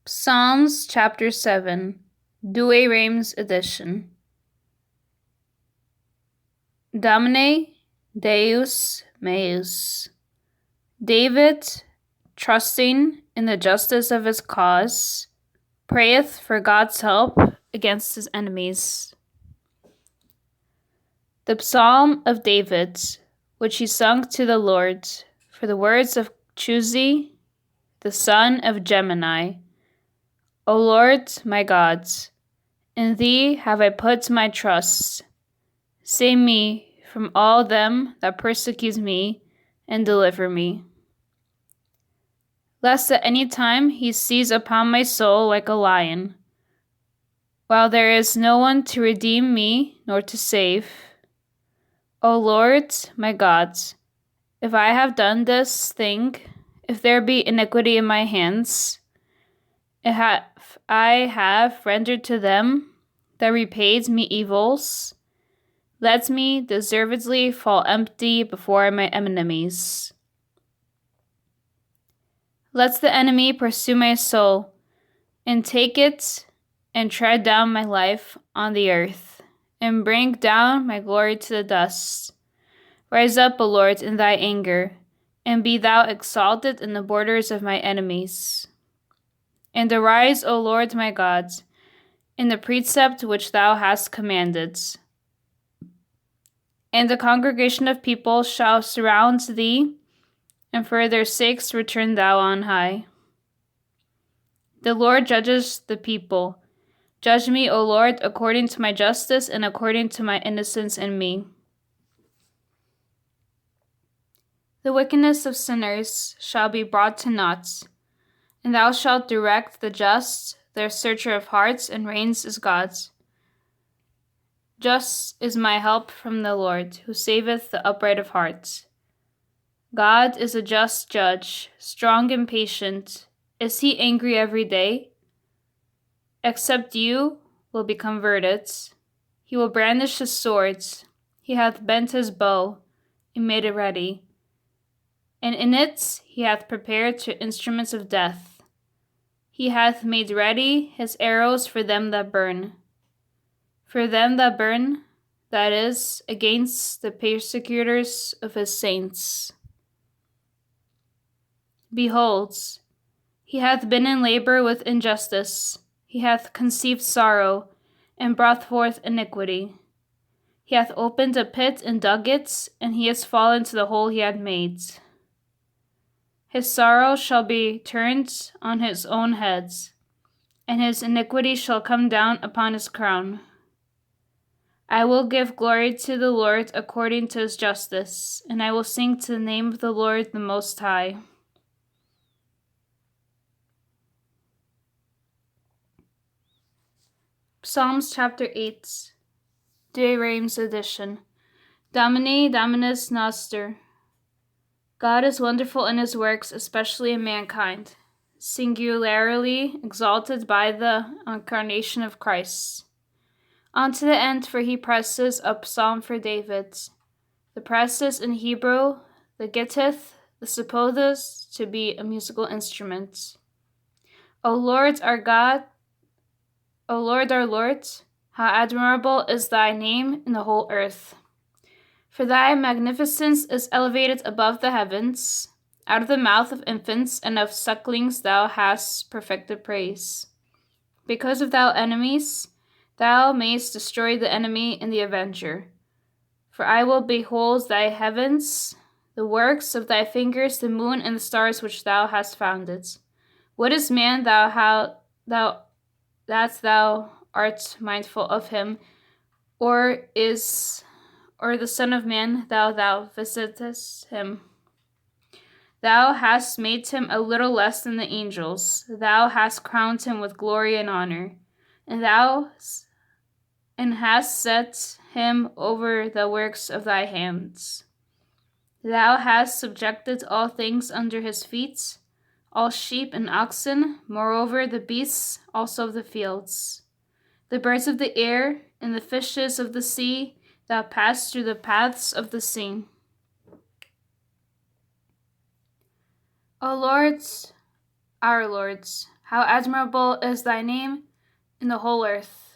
Psalms chapter 7, Douay Rheims edition. Domine Deus meus. David, trusting in the justice of his cause, prayeth for God's help against his enemies. The Psalm of David, which he sung to the Lord, for the words of Chuzi, the son of Gemini. O Lord, my God, in thee have I put my trust. Save me from all them that persecute me, and deliver me. Lest at any time he seize upon my soul like a lion, while there is no one to redeem me nor to save. O Lord, my God, if I have done this thing, if there be iniquity in my hands, if I have rendered to them that repaid me evils, let me deservedly fall empty before my enemies. Let the enemy pursue my soul, and take it, and tread down my life on the earth, and bring down my glory to the dust. Rise up, O Lord, in thy anger, and be thou exalted in the borders of my enemies. And arise, O Lord my God, in the precept which thou hast commanded. And the congregation of people shall surround thee, and for their sakes return thou on high. The Lord judges the people. Judge me, O Lord, according to my justice and according to my innocence in me. The wickedness of sinners shall be brought to naught, and thou shalt direct the just, their searcher of hearts, and reigns is God. Just is my help from the Lord, who saveth the upright of heart. God is a just judge, strong and patient. Is he angry every day? Except you will be converted. He will brandish his sword. He hath bent his bow, and made it ready. And in it he hath prepared two instruments of death. He hath made ready his arrows for them that burn. For them that burn, that is, against the persecutors of his saints. Behold, he hath been in labor with injustice. He hath conceived sorrow, and brought forth iniquity. He hath opened a pit and dug it, and he is fallen to the hole he had made. His sorrow shall be turned on his own head, and his iniquity shall come down upon his crown. I will give glory to the Lord according to his justice, and I will sing to the name of the Lord the Most High. Psalms chapter 8, Douay Rheims edition. Domine Dominus Noster. God is wonderful in his works, especially in mankind, singularly exalted by the incarnation of Christ. On to the end, for he presses up psalm for David. The presses in Hebrew, the gittith, the supposes to be a musical instrument. O Lord our God, O Lord our Lord, how admirable is thy name in the whole earth. For thy magnificence is elevated above the heavens. Out of the mouth of infants and of sucklings thou hast perfected praise. Because of thou enemies, thou mayst destroy the enemy and the avenger. For I will behold thy heavens, the works of thy fingers, the moon and the stars which thou hast founded. What is man that thou art mindful of him, or the Son of Man thou visitest him? Thou hast made him a little less than the angels. Thou hast crowned him with glory and honor, and hast set him over the works of thy hands. Thou hast subjected all things under his feet, all sheep and oxen, moreover the beasts also of the fields, the birds of the air, and the fishes of the sea that pass through the paths of the sea. O Lord, our lords, How admirable is thy name in the whole earth.